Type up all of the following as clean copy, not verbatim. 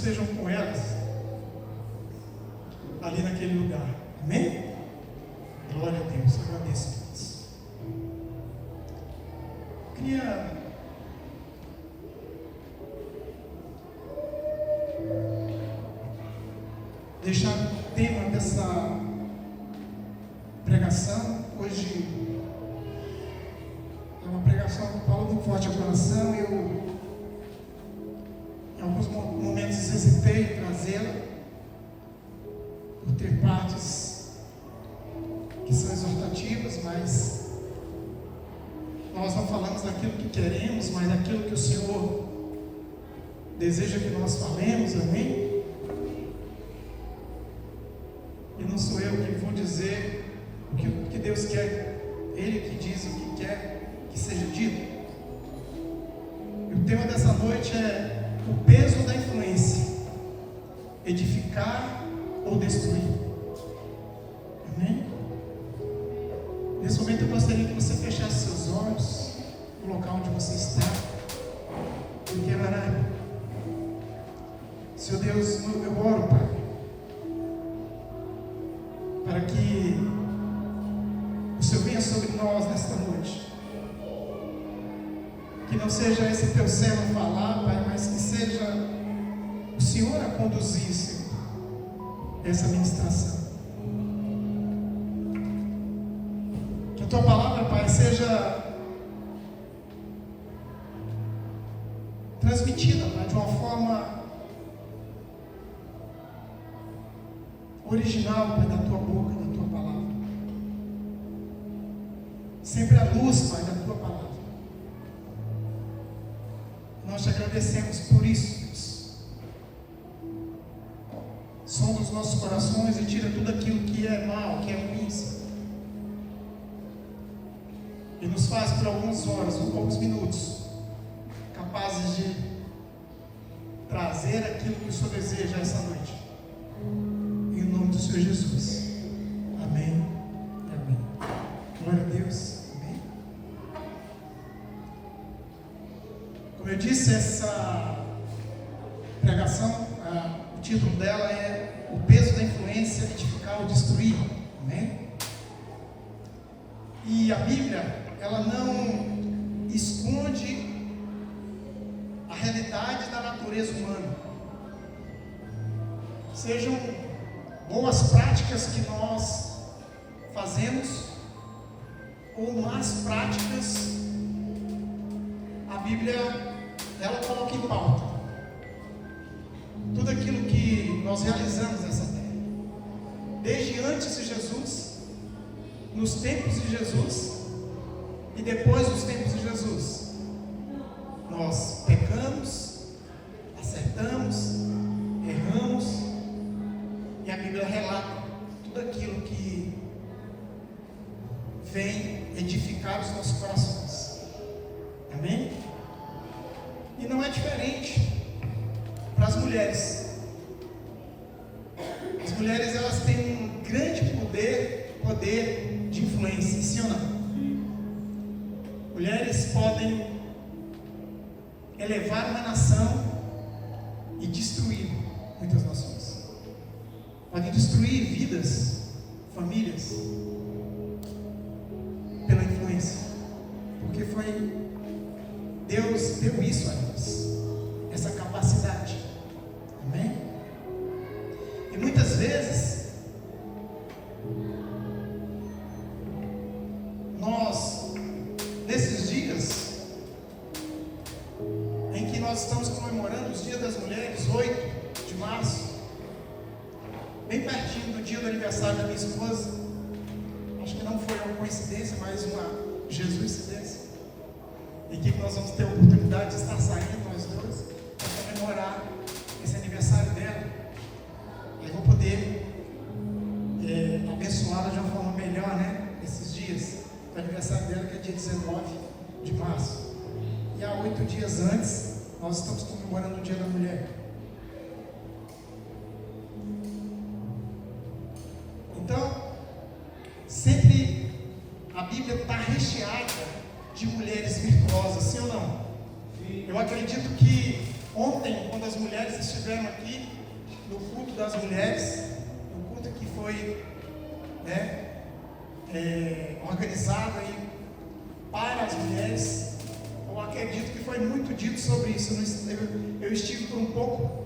estejam com elas ali naquele lugar. Amém? Glória a Deus, agradeço a Deus. Queria deixar o tema dessa pregação. Hoje é uma pregação que fala muito forte ao coração. Eu, em alguns momentos, hesitei em trazê-la, por ter partes que são exortativas, mas nós não falamos daquilo que queremos, mas daquilo que o Senhor deseja que nós falemos. Amém? E não sou eu que vou dizer o que Deus quer, Ele que diz o que quer que seja dito. E o tema dessa noite é o peso da influência: edificar ou destruir. Amém? Nesse momento eu gostaria que você fechasse seus olhos no local onde você está, porque Senhor Deus, eu oro, Pai, para que o Senhor venha sobre nós nesta noite. Que não seja esse teu servo falar, Pai, mas que seja o Senhor a conduzir, Senhor, essa ministração. Que a tua palavra, Pai, seja transmitida, Pai, de uma forma original, Pai, da tua boca, da tua palavra. Sempre a luz, Pai, da tua palavra. Nós te agradecemos por isso, Deus. Sonda os nossos corações e tira tudo aquilo que é mal, que é ruim, Senhor. E nos faz por algumas horas, por alguns minutos, capazes de trazer aquilo que o Senhor deseja essa noite. Em nome do Senhor Jesus. Amém. Amém. Glória a Deus. Amém. Como eu disse, essa pregação, o título dela é O Peso da Influência, Edificar ou Destruir. Amém? E a Bíblia, ela não esconde a realidade da natureza humana. Sejam boas práticas que nós fazemos ou más práticas, a Bíblia, ela coloca em pauta tudo aquilo que nós realizamos nessa terra, desde antes de Jesus, nos tempos de Jesus e depois dos tempos de Jesus. Nós pecamos, acertamos, erramos, e a Bíblia relata tudo aquilo que vem edificar os nossos corações. Amém? E não é diferente para as mulheres. As mulheres, elas têm um grande poder de influência, sim ou não? Mulheres podem elevar uma nação e destruir muitas nações. Podem destruir vidas, famílias, pela influência, porque foi Deus deu isso a nós, essa capacidade. Amém? E muitas vezes nós, nesses dias em que nós estamos comemorando os Dias das Mulheres, 8 de março, bem pertinho do dia do aniversário da minha esposa, acho que não foi uma coincidência, mas uma Jesuicidência, em que nós vamos ter a oportunidade de estar saindo, nós dois, para comemorar esse aniversário dela. Eu vou poder abençoá-la de uma forma melhor, né? Esses dias, o aniversário dela, que é dia 19 de março. E há 8 dias antes, nós estamos comemorando o Dia da Mulher. Então, sempre a Bíblia está recheada de mulheres virtuosas, sim ou não? Eu acredito que ontem, quando as mulheres estiveram aqui, aqui no culto das mulheres, no culto que foi organizado aí para as mulheres. Eu acredito que foi muito dito sobre isso. Eu estive por um pouco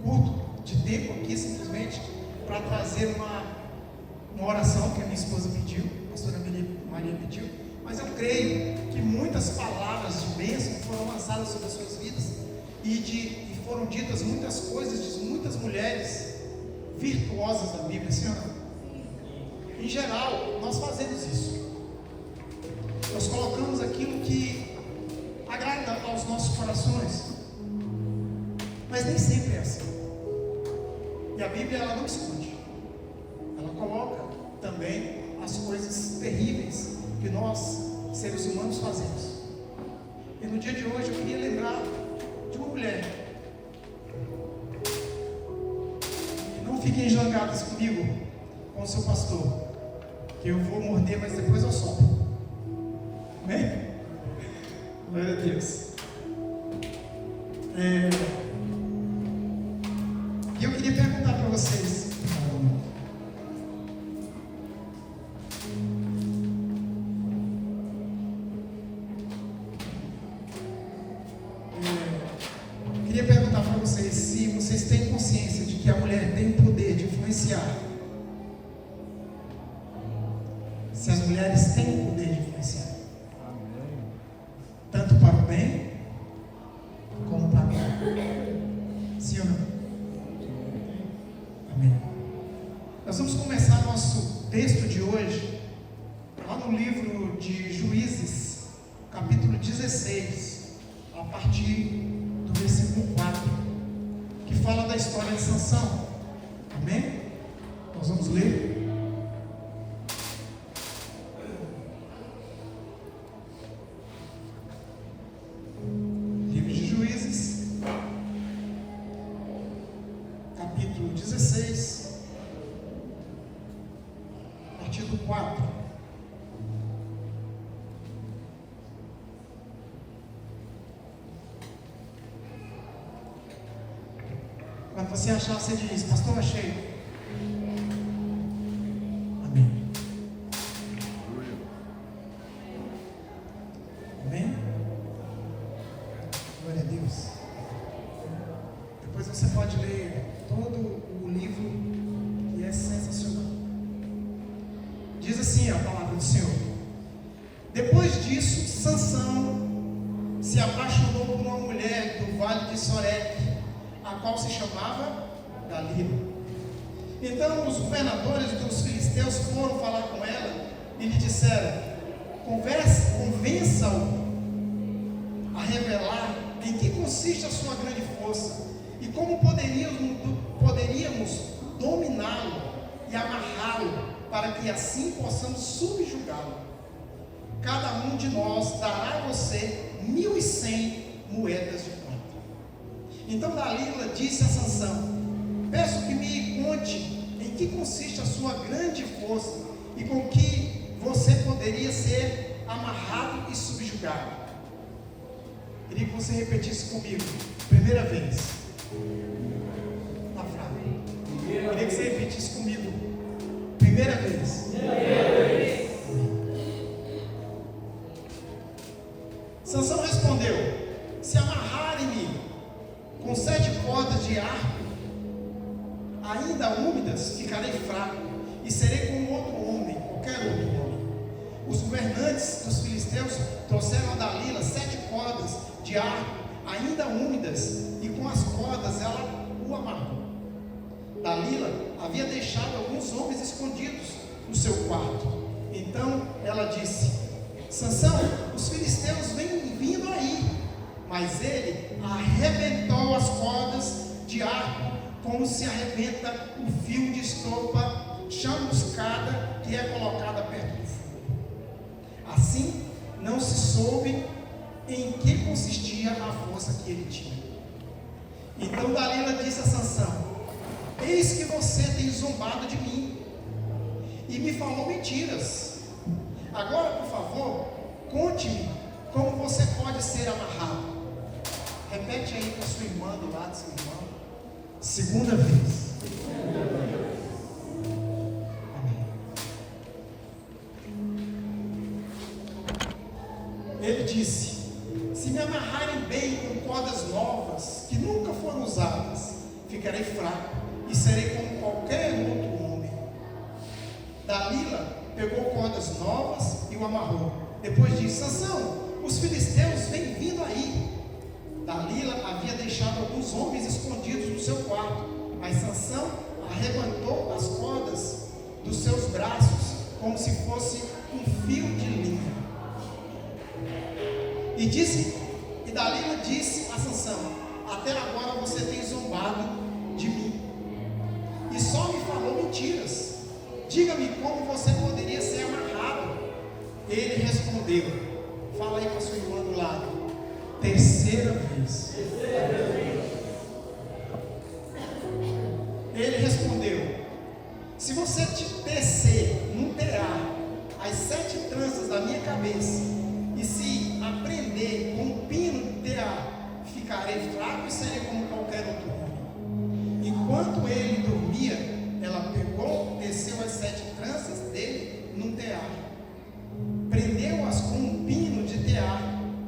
curto de tempo aqui, simplesmente para trazer uma oração que a minha esposa pediu, a pastora Maria pediu, mas eu creio que muitas palavras de bênção foram lançadas sobre as suas vidas e foram ditas muitas coisas de muitas mulheres virtuosas da Bíblia, sim ou não? Em geral, nós fazemos isso. Nós colocamos aquilo que agrada aos nossos corações, mas nem sempre é assim. E a Bíblia, ela não esconde, ela coloca também as coisas terríveis que nós, seres humanos, fazemos. E no dia de hoje eu queria lembrar de uma mulher. E não fiquem zangados comigo, com o seu pastor, que eu vou morder, mas depois eu sopro. Amém? Glória a Deus. E eu queria perguntar para vocês, se vocês têm consciência de que a mulher tem o poder de influenciar. Se as mulheres têm o poder de influenciar, tanto para o bem como para o mal. Sim ou não? Amém. Nós vamos começar nosso texto de hoje lá no livro de Juízes, capítulo 16, a partir do versículo 4, que fala da história de Sansão. Amém? Nós vamos ler. Livro de Juízes, capítulo 16, a partir do 4. Quando você achar, você diz: pastor, achei. Amém. Amém? Glória a Deus. Depois você pode ler todo o livro, que é sensacional. Diz assim a palavra do Senhor: depois disso, Sansão se apaixonou por uma mulher do vale de Soreque, a qual se chamava Dalila. Então os governadores dos filisteus foram falar com ela e lhe disseram: convença-o a revelar em que consiste a sua grande força e como poderíamos dominá-lo e amarrá-lo, para que assim possamos subjugá-lo. Cada um de nós dará a você 1.100 moedas de prata. Então Dalila disse a Sansão: peço que me conte em que consiste a sua grande força e com que você poderia ser amarrado e subjugado. Queria que você repetisse comigo, primeira vez. Está fraco. Queria que você repetisse comigo, primeira vez. Sansão respondeu: se amarrarem-me com 7 cordas de arco, ainda úmidas, ficarei fraco e serei como outro homem, qualquer outro homem. Os governantes dos filisteus trouxeram a Dalila 7 cordas de arco, ainda úmidas, e com as cordas ela o amarrou. Dalila havia deixado alguns homens escondidos no seu quarto. Então ela disse: Sansão, os filisteus vêm vindo aí. Mas ele arrebentou as cordas de arco, como se arrebenta o fio de estopa chamuscada que é colocada perto do fogo. Assim, não se soube em que consistia a força que ele tinha. Então Dalila disse a Sansão: eis que você tem zombado de mim e me falou mentiras. Agora, por favor, conte-me como você pode ser amarrado. Repete aí para sua irmã do lado, seu irmão. Segunda vez. Ele disse: se me amarrarem bem com cordas novas, que nunca foram usadas, ficarei fraco e serei como qualquer outro homem. Dalila pegou cordas novas e o amarrou. Depois disse: Sansão, os filisteus vêm vindo aí. Dalila havia deixado alguns homens escondidos no seu quarto, mas Sansão arrebentou as cordas dos seus braços como se fosse um fio de linha. E Dalila disse a Sansão: até agora você tem zombado de mim e só me falou mentiras. Diga-me como você poderia ser amarrado. Ele respondeu: fala aí com a sua irmã do lado. Terceira vez. Ele respondeu: se você tecer num tear as 7 tranças da minha cabeça, e se aprender com um pino de tear, ficarei fraco e serei como qualquer outro homem. Enquanto ele dormia, ela pegou, teceu as 7 tranças dele num tear, prendeu-as com um pino de tear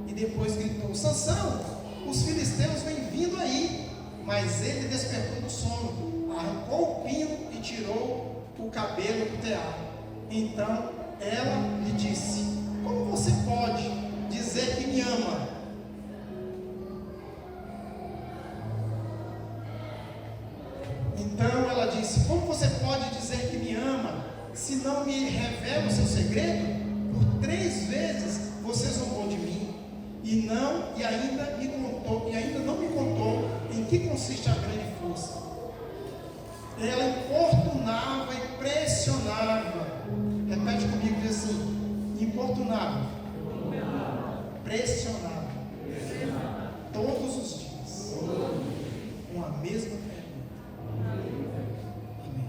e depois gritou: Sansão, os filisteus vêm vindo aí. Mas ele despertou do sono, arrancou o pino e tirou o cabelo do tear. Então ela lhe disse: como você pode dizer que me ama? Então ela disse: como você pode dizer que me ama se não me revela o seu segredo? Por 3 vezes você zombou de mim e ainda não me contou em que consiste a grande força. Ela importunava e pressionava. Repete comigo, diz assim: importunava, pressionava, todos os dias, com a mesma pergunta. Amém.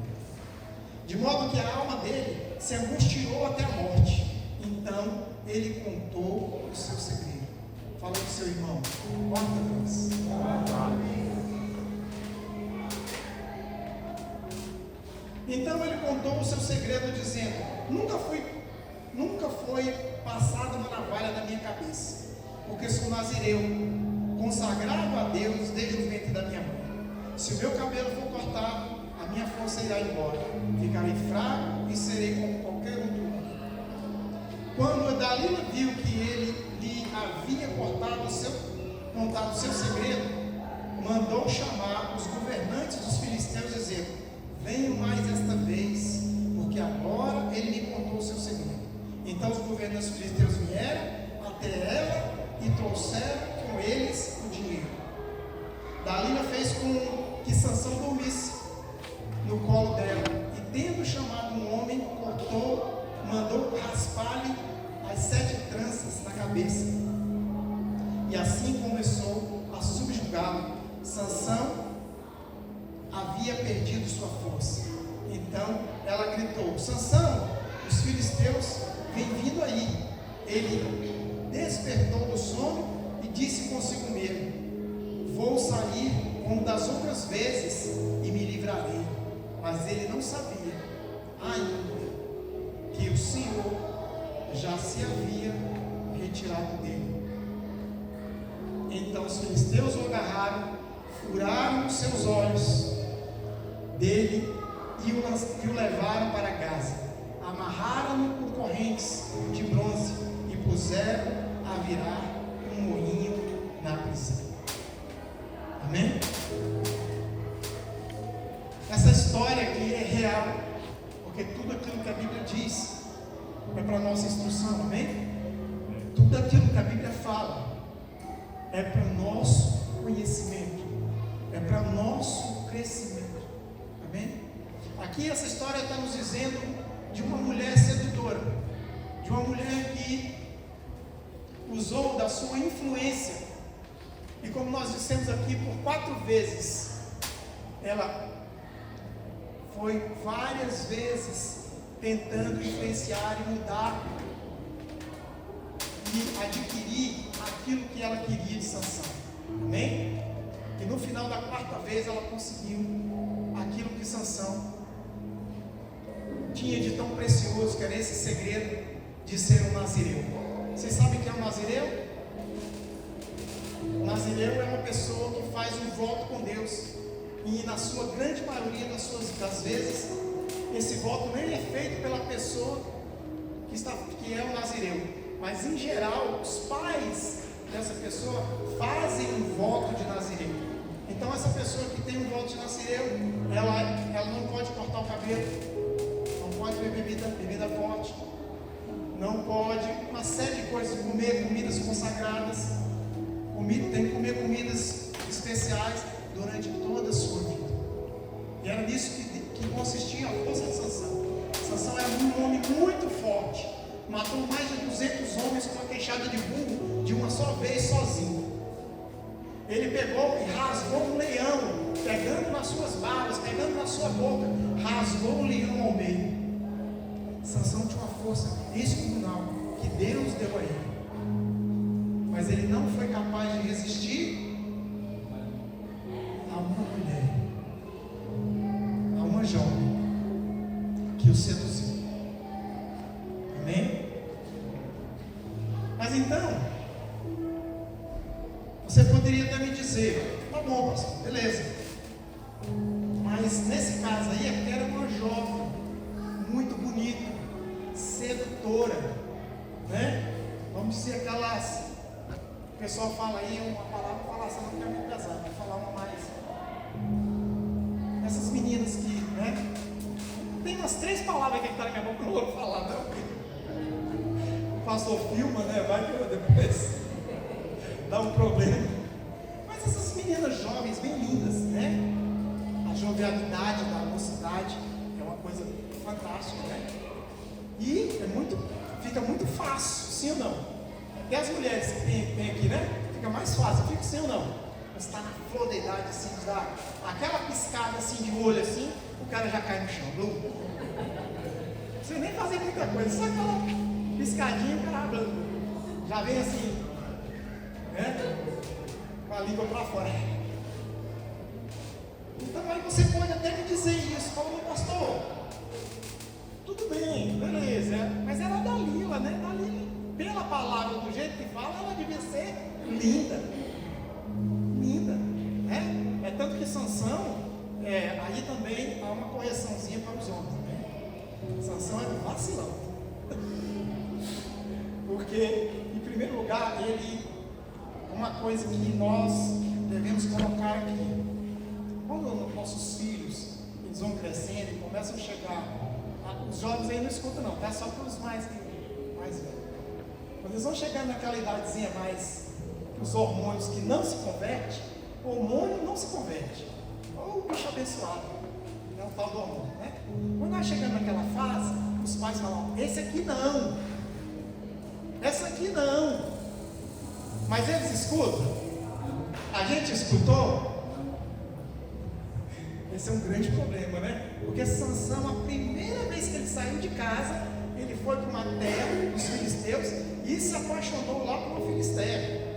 De modo que a alma dele se angustiou até a morte. Então ele contou o seu segredo. Fala com o seu irmão: 4 vezes. Então ele contou o seu segredo, dizendo: nunca foi passada uma navalha da minha cabeça, porque sou nazireu, consagrado a Deus desde o ventre da minha mãe. Se o meu cabelo for cortado, a minha força irá embora, ficarei fraco e serei como qualquer outro homem. Quando Dalila viu que ele lhe havia contado o seu segredo, mandou chamar os governantes dos filisteus, dizendo: venham mais esta vez, porque agora ele me contou o seu segredo. Então os governantes filisteus vieram até ela e trouxeram com eles o dinheiro. Dalila fez com que Sansão dormisse no colo dela, e tendo chamado um homem, mandou raspar-lhe as 7 tranças na cabeça, e assim começou a subjugá-lo. Sansão havia perdido sua força. Então ela gritou: Sansão, os filisteus vêm vindo aí. Ele despertou do sono e disse consigo mesmo: vou sair como das outras vezes e me livrarei. Mas ele não sabia ainda que o Senhor já se havia retirado dele. Então os filisteus o agarraram, furaram os seus olhos dele e o levaram para Gaza. Amarraram-no por correntes de bronze e puseram a virar um moinho na prisão. Amém? Essa história aqui é real, porque tudo aquilo que a Bíblia diz é para nossa instrução. Amém? Tudo aquilo que a Bíblia fala é para o nosso conhecimento, é para o nosso crescimento. Amém? Aqui essa história está nos dizendo de uma mulher sedutora, de uma mulher que usou da sua influência, e como nós dissemos aqui, por 4 vezes, ela foi várias vezes tentando influenciar e mudar e adquirir aquilo que ela queria de Sansão. Amém? E no final da quarta vez ela conseguiu aquilo que Sansão tinha de tão precioso, que era esse segredo de ser um nazireu. Vocês sabem o que é um nazireu? O nazireu é uma pessoa que faz um voto com Deus, e na sua grande maioria das vezes, esse voto nem é feito pela pessoa que é o nazireu, mas em geral os pais dessa pessoa fazem um voto de nazireu. Então essa pessoa que tem um voto de nazireu, ela não pode cortar o cabelo, não pode beber bebida forte, não pode uma série de coisas, comer comidas consagradas, tem que comer comidas especiais durante toda a sua vida. E era nisso que consistia a força de Sansão. Sansão era um homem muito forte, matou mais de 200 homens com uma queixada de burro de uma só vez sozinho. Ele pegou e rasgou um leão, pegando nas suas barbas, pegando na sua boca, rasgou o leão ao meio. Sansão tinha uma força descomunal que Deus deu a ele, mas ele não foi capaz de resistir a uma mulher, a uma jovem que o seduziu. Amém? Mas então, você poderia até me dizer: tá bom, pastor, beleza, mas nesse caso aí é porque era uma jovem muito bonita, sedutora, né? Vamos dizer aquelas, o pessoal fala aí uma palavra, falação não é muito pesada, vou falar uma mais, essas meninas que, né? Tem umas 3 palavras aqui que tá na minha boca, eu não vou falar não. O pastor filma, né? Vai que eu depois dá um problema. Mas essas meninas jovens, bem lindas, né? A jovialidade da mocidade é uma coisa fantástica, né? E fica muito fácil, sim ou não? Até as mulheres que tem aqui, né? Fica mais fácil, fica sim ou não? Você está na flor da idade, assim, de dar aquela piscada assim de olho assim, o cara já cai no chão. Não precisa nem fazer muita coisa, só aquela piscadinha, o cara já vem assim, né? Com a língua para fora. Então aí você pode até me dizer isso, falando: pastor, tudo bem, beleza, mas era Dalila, né? Dalila, pela palavra, do jeito que fala, ela devia ser linda, né? É tanto que Sansão, aí também há uma correçãozinha para os homens, né? Sansão era um vacilão, porque em primeiro lugar, uma coisa que nós devemos colocar aqui, quando nossos filhos eles vão crescendo e começam a chegar, os jovens aí não escutam não, tá? Só para os mais velhos. Quando eles vão chegando naquela idadezinha mais, os hormônios que não se converte, o hormônio não se converte, ou o bicho abençoado, é o tal do hormônio, né? Quando nós chegamos naquela fase, os pais falam: esse aqui não, essa aqui não. Mas eles escutam? A gente escutou? Esse é um grande problema, né? Porque Sansão, a primeira vez que ele saiu de casa, ele foi para uma terra dos filisteus e se apaixonou lá por uma filisteia.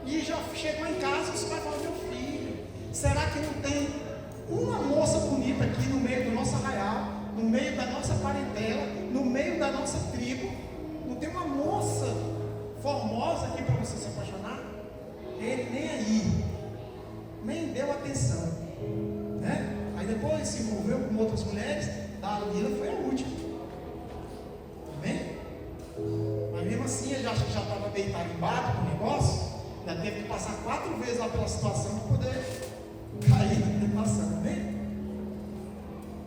E já chegou em casa, os pais falaram: meu filho, será que não tem uma moça bonita aqui no meio do nosso arraial, no meio da nossa parentela, no meio da nossa tribo? Não tem uma moça formosa aqui para você se apaixonar? Ele nem aí, nem deu atenção, né? Aí depois se envolveu com outras mulheres. Dalila foi a última, amém? Mas mesmo assim ele já estava bem tarimbado com o negócio, ainda teve que passar 4 vezes lá pela situação para poder cair na tentação, amém?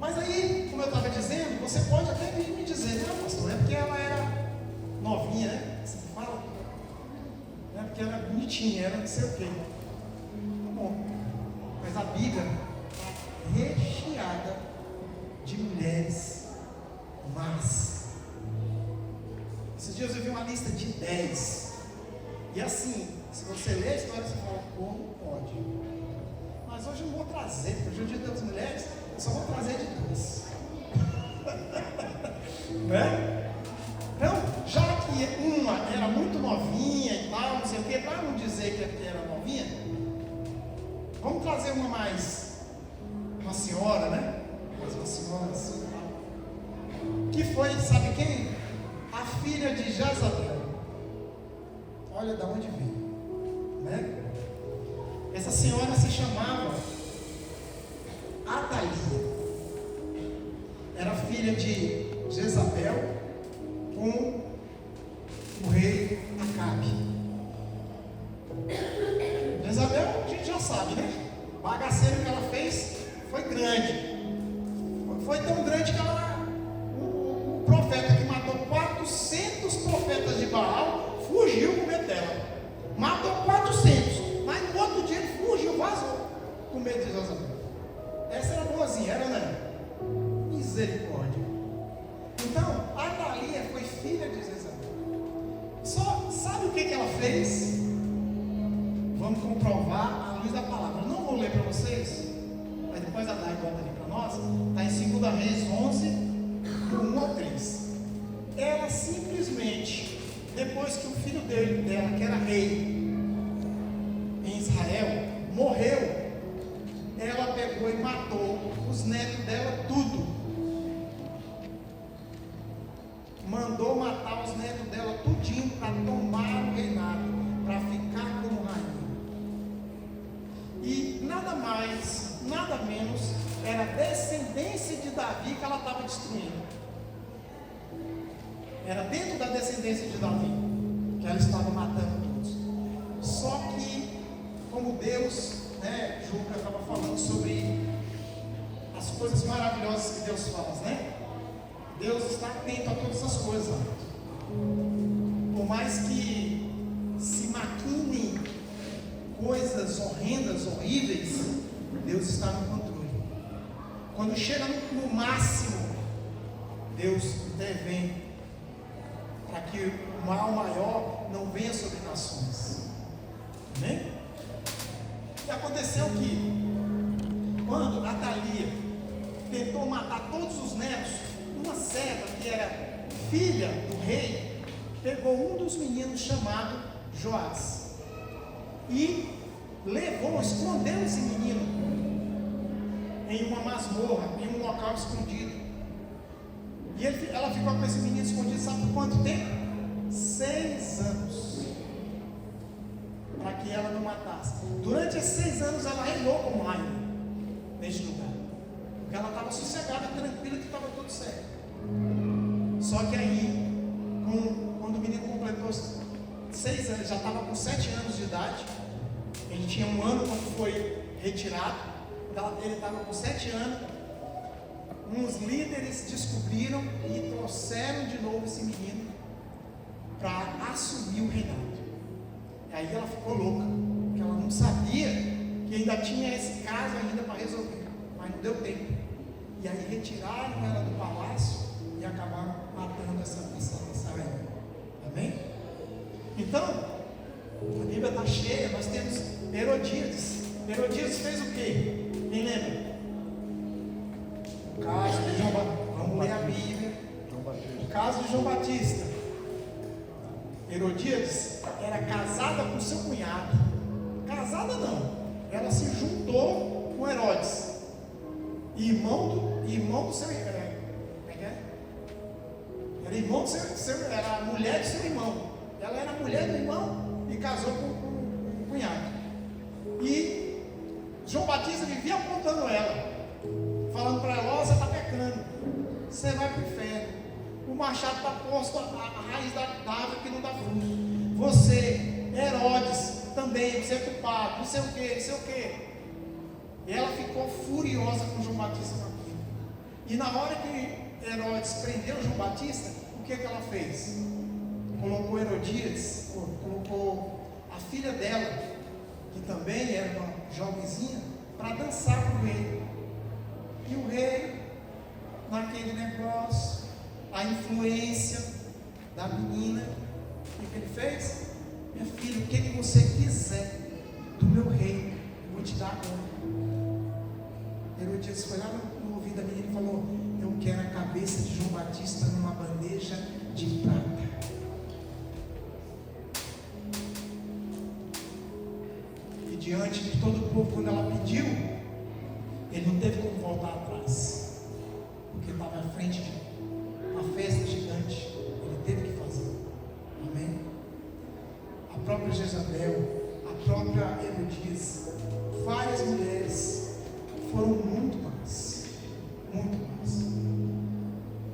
Mas aí, como eu estava dizendo, você pode até vir me dizer: não, pastor, é porque ela era novinha, né? Você fala, é porque ela era bonitinha, era não sei o quê. Bom, mas a Bíblia está recheada de mulheres más. Esses dias eu vi uma lista de 10. E assim, se você ler a história, você fala: como pode? Mas hoje eu não vou trazer, porque hoje é o dia das mulheres, eu só vou trazer de 2. Né? Então, já que uma era muito novinha e tal, não sei o que, para não dizer que era novinha, trazer uma senhora, né? Mais uma senhora assim, que foi, sabe quem? A filha de Jezabel. Olha de onde veio, né? Essa senhora se chamava Atalia. Era filha de Jezabel com o rei Acabe. Jezabel, a gente já sabe, né? O bagaceiro que ela fez foi grande. Foi tão grande que o profeta que matou 400 profetas de Baal fugiu com medo dela. Matou 400, mas no outro dia ele fugiu, vazou com medo de Jezabel. Essa era boazinha, era, né? Misericórdia. Então, a Atalia foi filha de Jezabel. Só sabe o que ela fez? Vamos comprovar à luz da palavra. Eu não vou ler para vocês, mas depois a Dai bota ali para nós. Está em 2 Reis 11, do 1 ao 3. Ela simplesmente, depois que o filho dela, que era rei em Israel, morreu, ela pegou e matou os netos dela tudo. Mandou matar os netos dela tudinho para tomar o reinado, para ficar como rainha. E nada mais, nada menos, era a descendência de Davi que ela estava destruindo. Era dentro da descendência de Davi que ela estava matando todos. Só que, como Deus, né, Juca estava falando sobre as coisas maravilhosas que Deus faz, né? Deus está atento a todas as coisas, amado. Por mais que se maquinem coisas horrendas, horríveis, Deus está no controle. Quando chega no máximo, Deus intervém para que o mal maior não venha sobre nações. Amém? E aconteceu que, quando Atalia tentou matar todos os netos, uma serva que era filha do rei pegou um dos meninos chamado Joás e levou, escondeu esse menino em uma masmorra, em um local escondido. E ela ficou com esse menino escondido, sabe por quanto tempo? 6 anos, para que ela não matasse. Durante esses 6 anos ela reinou como rainha neste lugar, porque ela estava sossegada, tranquila, que estava tudo certo. Só que aí, quando o menino completou 6 anos, já estava com 7 anos de idade, ele tinha 1 ano quando foi retirado, ele estava com 7 anos, uns líderes descobriram e trouxeram de novo esse menino para assumir o reinado. E aí ela ficou louca, porque ela não sabia que ainda tinha esse caso ainda para resolver, mas não deu tempo. E aí retiraram ela do palácio e acabaram matando essa rainha. Amém? Então, a Bíblia está cheia, nós temos Herodíades. Herodíades fez o quê? Quem lembra? O caso de João Batista. Vamos ler a Bíblia. O caso de João Batista. Herodíades era casada com seu cunhado. Casada não. Ela se juntou com Herodes, irmão do seu irmão. Era irmão do seu, era a mulher do seu irmão. Ela era mulher do irmão e casou com o cunhado. E João Batista vivia apontando ela, falando para ela: ó, você está pecando, você vai para o inferno, o machado está posto à raiz da árvore que não dá fruto. Você, Herodes, também, você é culpado, não sei o que, não sei o que. E ela ficou furiosa com João Batista com aquilo. E na hora que Herodes prendeu João Batista, o que ela fez? Colocou Herodíades, colocou a filha dela, que também era uma jovenzinha, para dançar com o rei. E o rei, naquele negócio, a influência da menina, o que ele fez? Minha filha, o que você quiser do meu rei, eu vou te dar agora. Herodíades foi lá no ouvido da menina e falou: eu quero a cabeça de João Batista numa bandeja de prata. E diante de todo o povo, quando ela pediu, ele não teve como voltar atrás, porque estava à frente de uma festa gigante, ele teve que fazer. Amém? A própria Jezabel, a própria Herodias, várias mulheres foram muito más, muito más.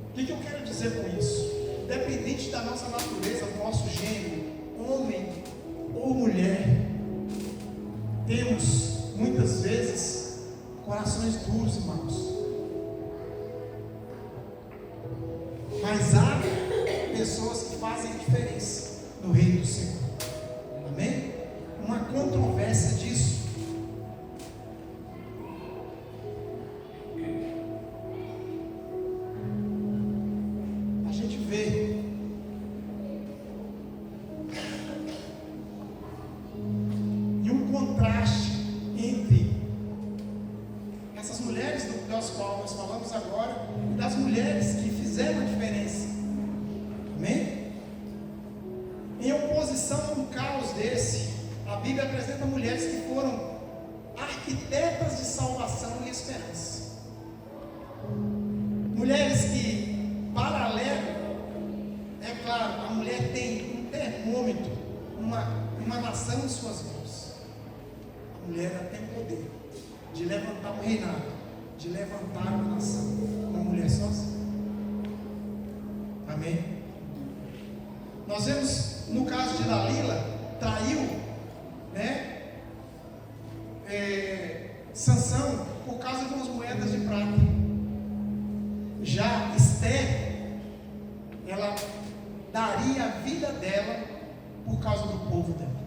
O que eu quero dizer com isso? Independente da nossa natureza, do nosso gênero, homem ou mulher, temos muitas vezes corações duros, irmãos. Mas há pessoas que fazem diferença no reino do Senhor. Amém? Uma controvérsia disso. A gente vê e um contraste entre essas mulheres das quais nós falamos agora e das mulheres que fizeram a diferença. Amém? Em oposição a um caos desse, a Bíblia apresenta mulheres que foram arquitetas de salvação e esperança. Mulheres que, paralelo, é claro, a mulher tem um termômetro, uma nação em suas mãos. A mulher ela tem o poder de levantar um reinado, de levantar uma nação, uma mulher sozinha. Amém? Nós vemos no caso de Dalila, traiu, né, Sansão por causa de umas moedas de prata. Já Esther, ela daria a vida dela por causa do povo dela.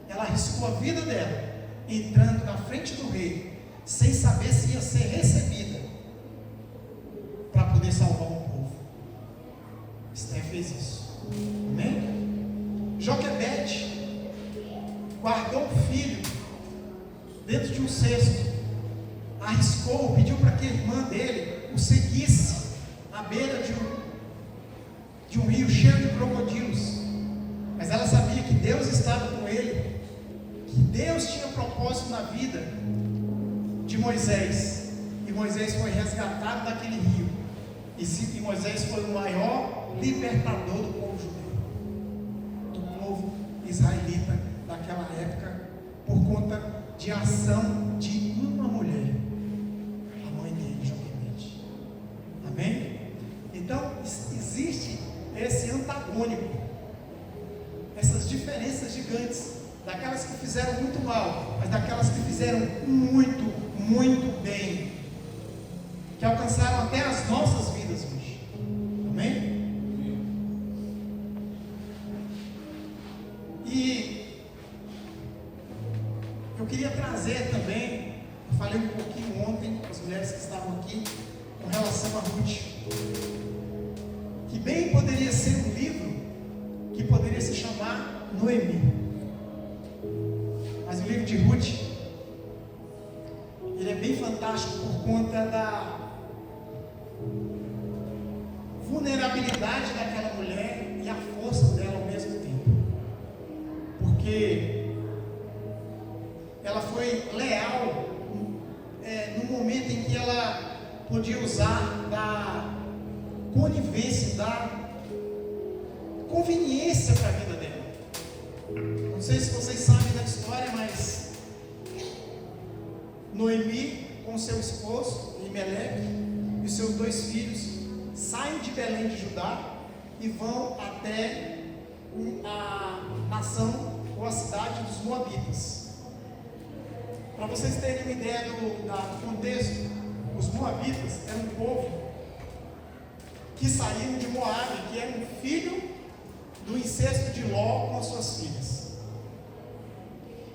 Ela arriscou a vida dela entrando na frente do rei, sem saber se ia ser recebida, para poder salvar um povo. Esther fez isso. Amém? Joquebede guardou um filho dentro de um cesto, arriscou, pediu para que a irmã dele o seguisse à beira de um rio cheio de crocodilos, mas ela sabia que Deus estava com ele, que Deus tinha propósito na vida de Moisés, e Moisés foi resgatado daquele rio, e Moisés foi o maior libertador do povo judeu, do povo israelita daquela época, por conta de ação de uma mulher, a mãe dele, Joquebede. Amém? Então existe esse antagônico, essas diferenças gigantes, daquelas que fizeram muito mal, mas daquelas que fizeram muito, muito bem, que alcançaram até as nossas vidas hoje. Amém? E eu queria trazer também, eu falei um pouquinho ontem com as mulheres que estavam aqui, com relação a Ruth, que bem poderia ser um livro que poderia se chamar Noemi. Mas o livro de Ruth, ele é bem fantástico por conta da vulnerabilidade daquela mulher e a força dela ao mesmo tempo, porque ela foi leal no momento em que ela podia usar da conivência, da conveniência para a vida dela. Não sei se vocês sabem da história, mas Noemi com seu esposo Elimeleque e seus 2 filhos saem de Belém de Judá e vão até a nação ou a cidade dos Moabitas. Para vocês terem uma ideia do contexto, os Moabitas eram um povo que saíram de Moabe, que era um filho do incesto de Ló com as suas filhas.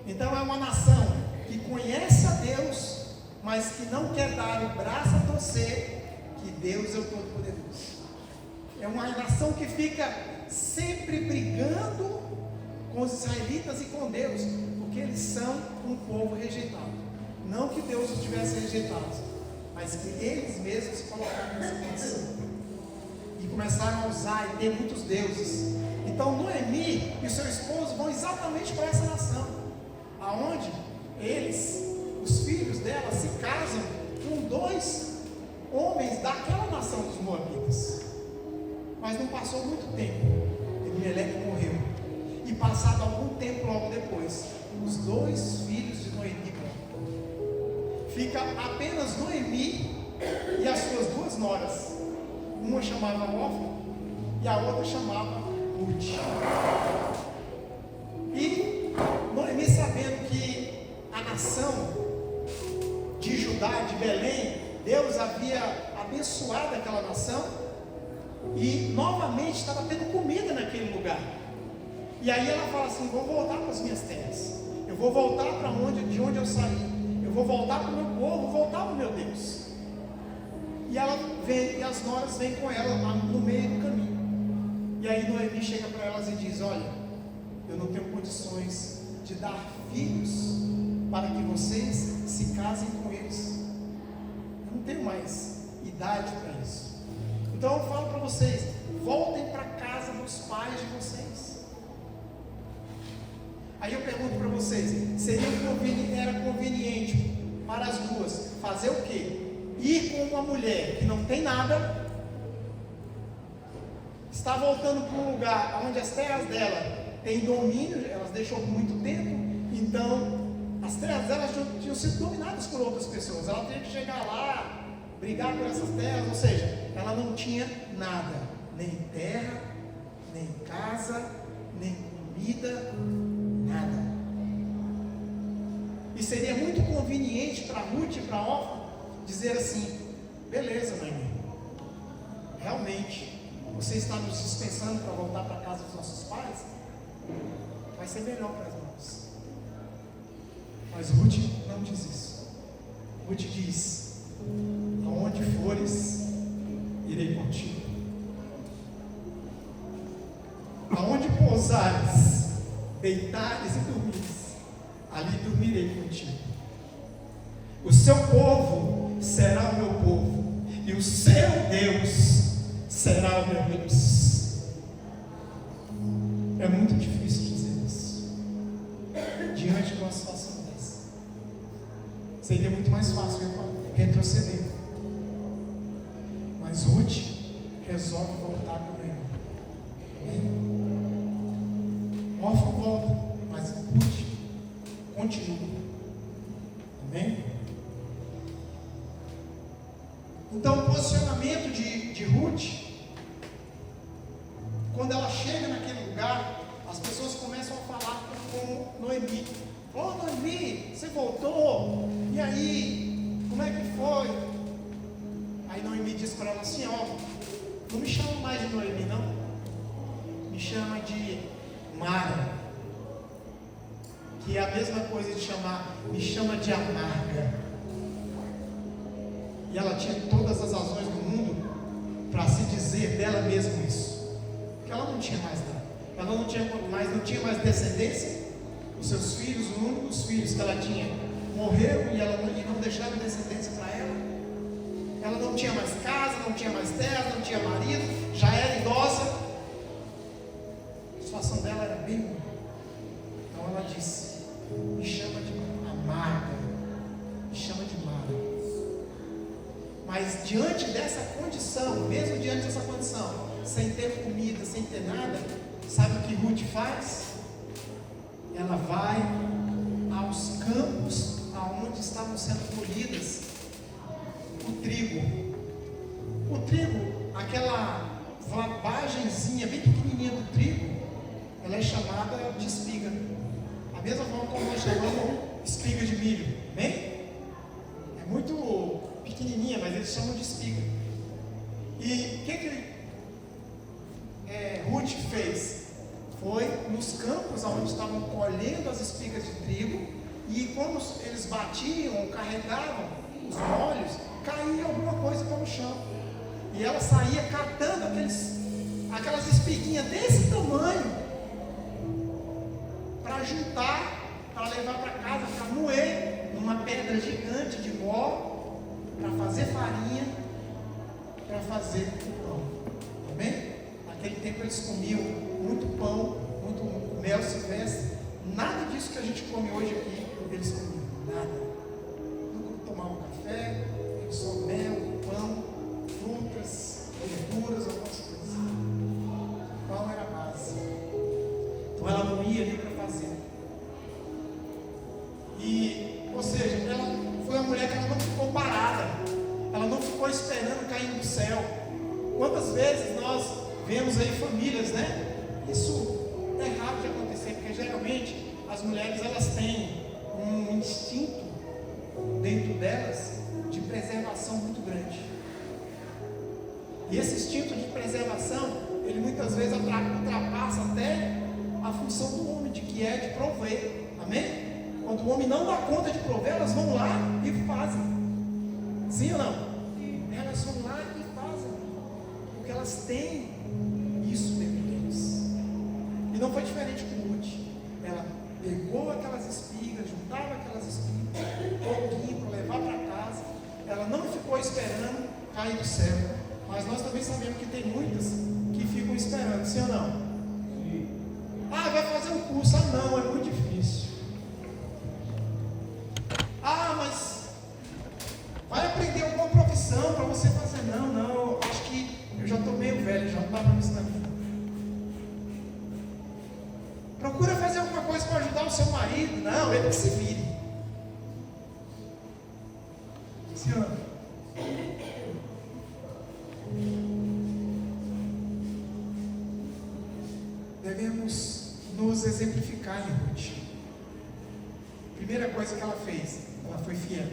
Então é uma nação que conhece a Deus, mas que não quer dar o braço a torcer que Deus é o Todo-Poderoso. É uma nação que fica sempre brigando com os israelitas e com Deus, porque eles são um povo rejeitado. Não que Deus os tivesse rejeitado, mas que eles mesmos se colocaram nessa condição e começaram a usar e ter muitos deuses. Então Noemi e seu esposo vão exatamente para essa nação, aonde eles, os filhos dela se casam com 2 homens daquela nação dos Moabitas. Mas não passou muito tempo, Elimeleque morreu. E passado algum tempo logo depois, os 2 filhos de Noemi morreram. Fica apenas Noemi e as suas 2 noras. Uma chamava Orfa e a outra chamava Ruth. E Noemi, sabendo que a nação de Judá, de Belém, Deus havia abençoado aquela nação e novamente estava tendo comida naquele lugar. E aí ela fala assim: vou voltar para as minhas terras, eu vou voltar de onde eu saí, eu vou voltar para o meu povo, vou voltar para o meu Deus. E ela vem, e as noras vêm com ela no meio do caminho. E aí Noemi chega para elas e diz: olha, eu não tenho condições de dar filhos para que vocês se casem com eles. Eu não tenho mais idade para isso. Então eu falo para vocês: voltem para a casa dos pais de vocês. Aí eu pergunto para vocês: era conveniente para as duas fazer o quê? Ir com uma mulher que não tem nada, está voltando para um lugar onde as terras dela têm domínio, elas deixou por muito tempo, então as terras delas tinham sido dominadas por outras pessoas. Ela tinha que chegar lá, brigar por essas terras, ou seja, ela não tinha nada, nem terra, nem casa, nem comida, nada. E seria muito conveniente para Ruth e para Orfa dizer assim: beleza, Noemi, realmente você está nos dispensando para voltar para a casa dos nossos pais, vai ser melhor para nós. Mas Ruth não diz isso. Ruth diz: aonde fores, irei contigo. Aonde pousares, deitares e dormires, ali dormirei contigo. O seu povo será o meu povo, e o seu Deus será o meu Deus. É muito difícil dizer isso diante de uma situação dessa. Seria muito mais fácil retroceder. Mas Ruth resolve voltar com ele. Orfa volta, mas Ruth continua. Amém? Então o posicionamento de Ruth, quando ela chega naquele lugar, as pessoas começam a falar com Noemi: ô Noemi, você voltou? E aí, como é que foi? Aí Noemi diz para ela assim: ó, não me chama mais de Noemi não, me chama de Mara, que é a mesma coisa de chamar, me chama de amarga. E ela tinha todas as razões do mundo para se dizer dela mesma isso, porque ela não tinha mais nada, ela não tinha mais descendência. Os seus filhos, o único dos filhos que ela tinha, morreram e não deixaram descendência para ela. Ela não tinha mais casa, não tinha mais terra, não tinha marido, já era idosa. A situação dela era bem ruim. Então ela disse: me chama de amarga, me chama de Mara. Mas diante dessa condição, mesmo diante dessa condição, sem ter comida, sem ter nada, sabe o que Ruth faz? Ela vai aos campos aonde estavam sendo colhidas o trigo. O trigo, aquela vagenzinha bem pequenininha do trigo, ela é chamada de espiga. A mesma forma como nós chamamos espiga de milho, bem? É muito pequenininha, mas eles chamam de espiga. E o que Ruth fez? Foi nos campos onde estavam colhendo as espigas de trigo, e quando eles batiam, carregavam os molhos, caía alguma coisa para o chão, e ela saía catando aquelas espiguinhas desse tamanho para juntar, para levar para casa, para moer numa pedra gigante de mó, para fazer farinha, para fazer o pão. Amém? Naquele tempo eles comiam muito pão, muito mel silvestre. Nada disso que a gente come hoje aqui, eles comiam. Nada. tomavam café, era só mel, pão, frutas, verduras, algumas coisas. O pão era a base. Então ela não ia ali para fazer. Ou seja, ela foi uma mulher que ela não ficou parada, ela não ficou esperando cair do céu. Quantas vezes nós vemos aí famílias, né? Isso é raro de acontecer, porque geralmente as mulheres elas têm um instinto dentro delas de preservação muito grande. E esse instinto de preservação, ele muitas vezes ultrapassa até a função do homem, que é de prover. Amém? Quando o homem não dá conta de prover, elas vão lá e fazem. Sim ou não? Elas vão lá e fazem, porque elas têm isso dentro deles. E não foi diferente com Ruth. Ela pegou aquelas espigas, juntava aquelas espigas, pouquinho para levar para casa. Ela não ficou esperando cair do céu. Mas nós também sabemos que tem muitas que ficam esperando, sim ou não? Ah, vai fazer um curso. Ah, não, é muito difícil. Ah, mas vai aprender alguma profissão para você fazer. Não, acho que eu já estou meio velho, já não dá para me ensinar. Procura fazer alguma coisa para ajudar o seu marido. Não, ele que se vire. Sim ou não? Devemos nos exemplificar em Ruth. Primeira coisa que ela fez, ela foi fiel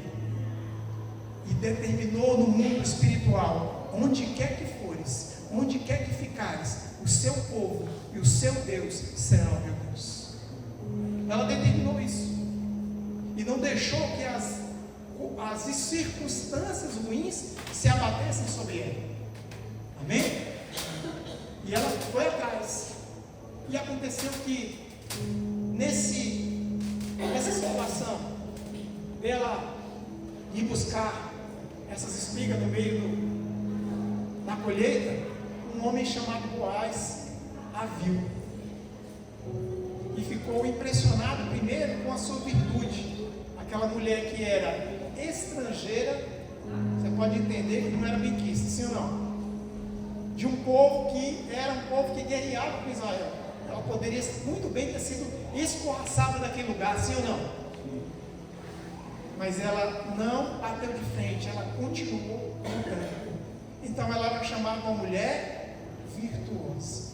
e determinou no mundo espiritual: onde quer que fores, onde quer que ficares, o seu povo e o seu Deus serão meu Deus. Ela determinou isso e não deixou que as circunstâncias ruins se abatessem sobre ela. Amém? E ela foi atrás. E aconteceu que nessa situação dela ir buscar essas espigas no meio da colheita, um homem chamado Boaz a viu e ficou impressionado primeiro com a sua virtude. Aquela mulher que era estrangeira, você pode entender que não era benquista, sim ou não? De um povo que era um povo que guerreava com Israel. Ela poderia muito bem ter sido escorraçada daquele lugar, sim ou não? Mas ela não bateu de frente, ela continuou lutando. Então ela era chamada uma mulher virtuosa.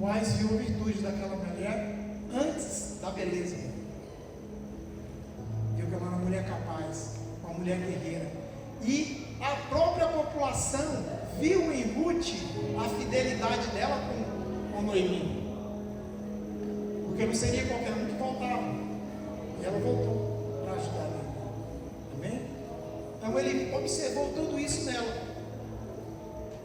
Boaz viu a virtude daquela mulher antes da beleza. Viu que ela era uma mulher capaz, uma mulher guerreira. E a própria população viu em Ruth a fidelidade dela com Noemi. Porque não seria qualquer um que voltava. E ela voltou para ajudar ele. Amém? Então ele observou tudo isso nela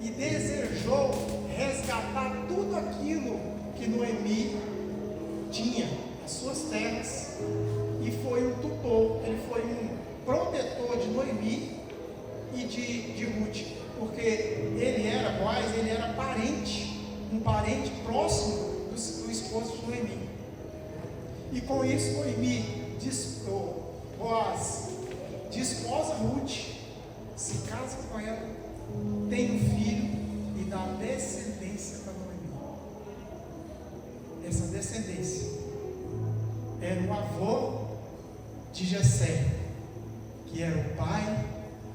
e desejou resgatar tudo aquilo que Noemi tinha, as suas terras, e foi um tutor, ele foi um protetor de Noemi e de Ruth, porque ele era Boaz, ele era um parente próximo do esposo de Noemi. E com isso Boaz desposa Ruth, se casa com ela, tem um filho e dá descendência para Noemi. Essa descendência era o avô de Jessé, que era o pai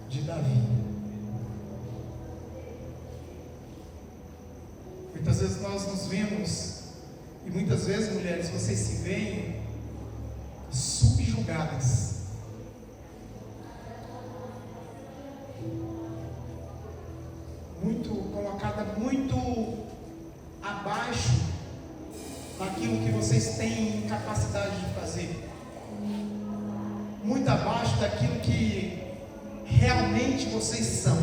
de Davi. Muitas vezes nós nos vemos, e muitas vezes, mulheres, vocês se veem subjugadas. Colocada muito abaixo daquilo que vocês têm capacidade de fazer, muito abaixo daquilo que realmente vocês são.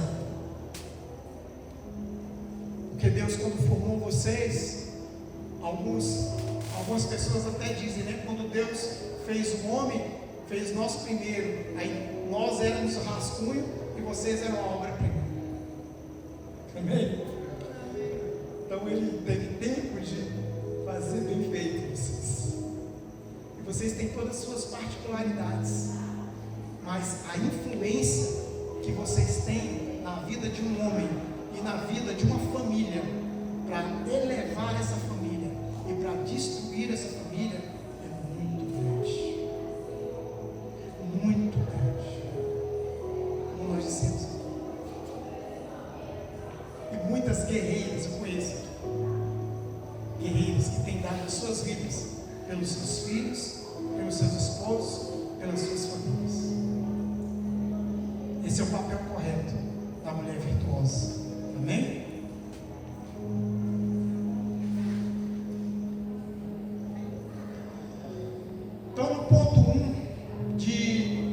Porque Deus, quando formou vocês, algumas pessoas até dizem, né? Quando Deus fez o homem, fez nós primeiro, aí nós éramos o rascunho e vocês eram a obra-prima. Amém? Então ele teve tempo de fazer bem feito vocês. E Vocês têm todas as suas particularidades, mas a influência que vocês têm na vida de um homem e na vida de uma família, para elevar essa família e para destruir essa família, é muito grande. Muito grande. Como nós dissemos. E muitas guerreiras eu conheço. Guerreiras que têm dado as suas vidas pelos seus filhos, pelos seus esposos, pelas suas famílias. Esse é o papel correto da mulher virtuosa. Amém? Então, no ponto 1 de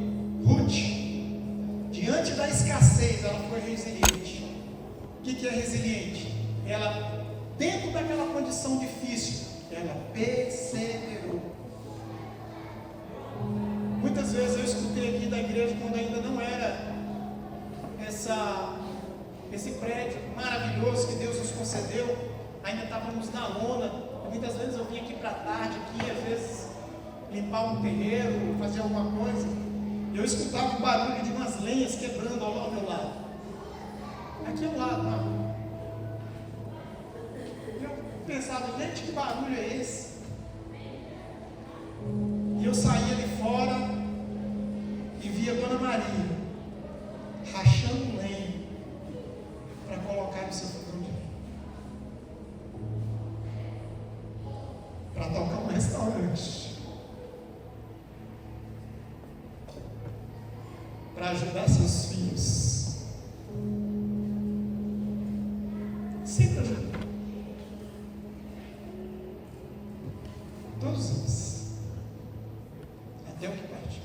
Ruth, diante da escassez, ela foi resiliente. O que é resiliente? Ela, dentro daquela condição difícil, ela perseverou. Muitas vezes eu escutei aqui da igreja, quando ainda não era esse prédio maravilhoso que Deus nos concedeu, ainda estávamos na lona. Muitas vezes eu vinha aqui para tarde, aqui, às vezes limpar um terreiro, fazer alguma coisa, e eu escutava o barulho de umas lenhas quebrando ao meu lado. Aqui ao lado, não. Eu pensava, gente, que barulho é esse? E eu saía ali fora e via a Dona Maria rachando lenha para colocar no seu fogão de lenha, para tocar um restaurante, para ajudar seus filhos. Sempre ajuda. Todos eles, até o que parte.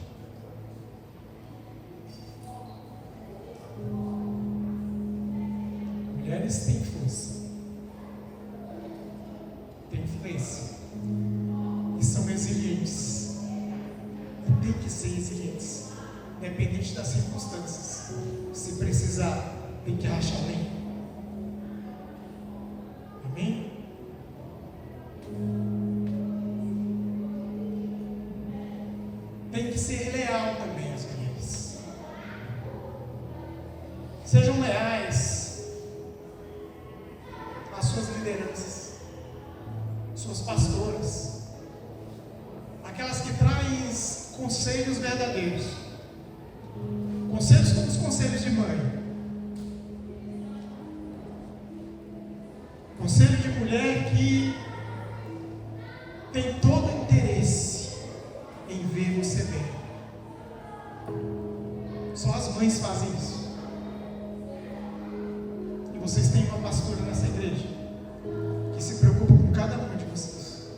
Mulheres têm força, têm influência e são resilientes, e tem que ser resilientes, independente das circunstâncias. Se precisar, tem que rachar lenha. Amém? Tem que ser leal também às mulheres. Sejam leais às suas lideranças, suas pastoras, aquelas que trazem conselhos verdadeiros, conselhos como os conselhos de mãe, conselho de mulher que tem todo o interesse em ver você bem. Só as mães fazem isso. E vocês têm uma pastora nessa igreja que se preocupa com cada um de vocês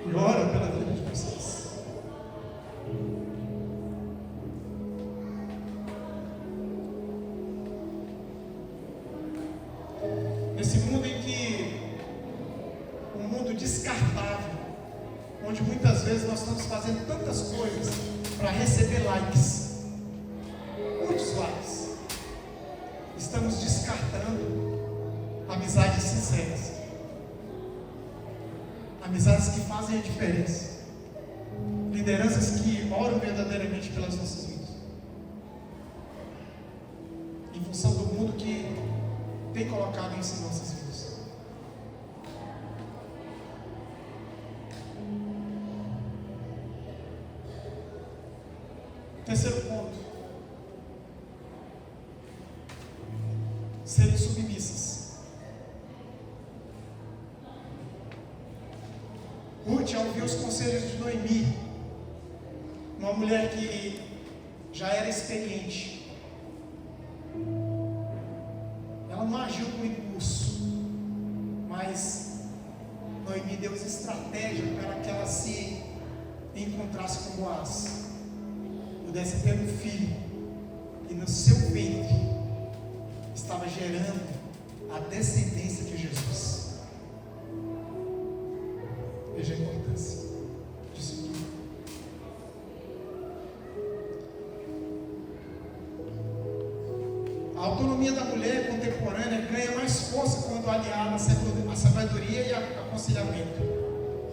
e ora pela vida de vocês. Nesse mundo em que um mundo descartável, onde muitas vezes nós estamos fazendo tantas coisas para receber likes, muitos likes, estamos descartando amizades sinceras, amizades que fazem a diferença, lideranças que oram verdadeiramente pelas nossas vidas, em função do mundo que tem colocado isso em nossas vidas. Terceiro ponto: serem submissas. Ruth, ao ouvir os conselhos de Noemi, uma mulher que já era experiente, ela não agiu com impulso, mas Noemi deu estratégia para que ela se encontrasse com Boaz, pudesse ter um filho, e no seu ventre estava gerando a descendência de Jesus. Veja a importância disso aqui. A autonomia da mulher contemporânea ganha mais força quando aliada à sabedoria e ao aconselhamento.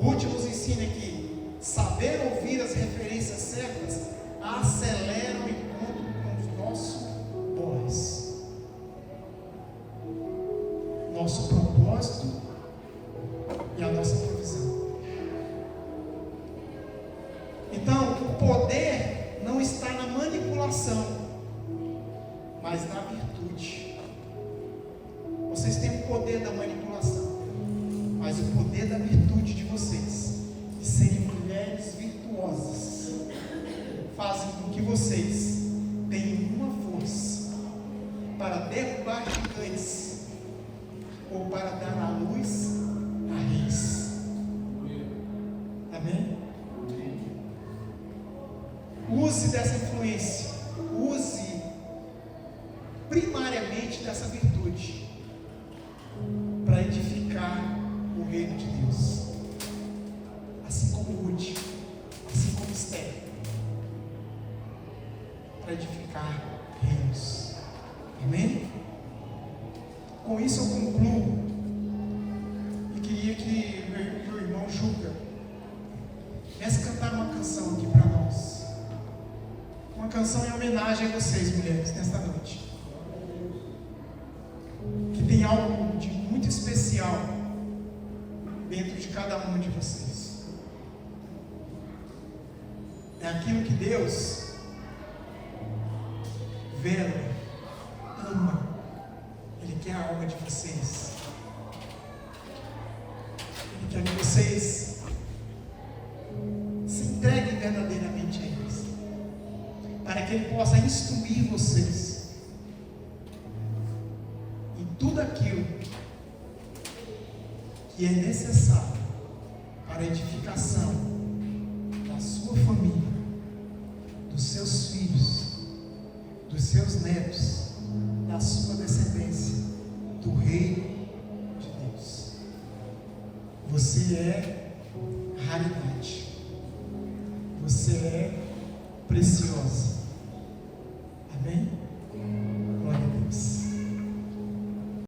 Ruth nos ensina que saber ouvir as referências certas, acelera o encontro com o nosso boss, nosso propósito e a nossa provisão. Então, o poder não está na manipulação, mas na virtude. Vocês têm o poder da manipulação, mas o poder da virtude de vocês, de serem mulheres virtuosas, fazem com que vocês tenham uma força para derrubar gigantes ou para dar à luz a reis. Amém? Use dessa influência, use primariamente dessa virtude para edificar o reino de Deus, assim como Ruth, assim como Esther, para edificar reinos. Amém? Com isso eu concluo e queria que meu irmão Juca viesse cantar uma canção aqui para nós, uma canção em homenagem a vocês, mulheres, nesta noite, que tem algo de muito especial dentro de cada uma de vocês. É aquilo que Deus vela, ama. Ele quer a alma de vocês. Ele quer que vocês se entreguem verdadeiramente a Ele, para que Ele possa instruir vocês em tudo aquilo que é necessário para a edificação da sua família, dos seus filhos, dos seus netos, da sua descendência, do reino de Deus. Você é raridade, você é preciosa.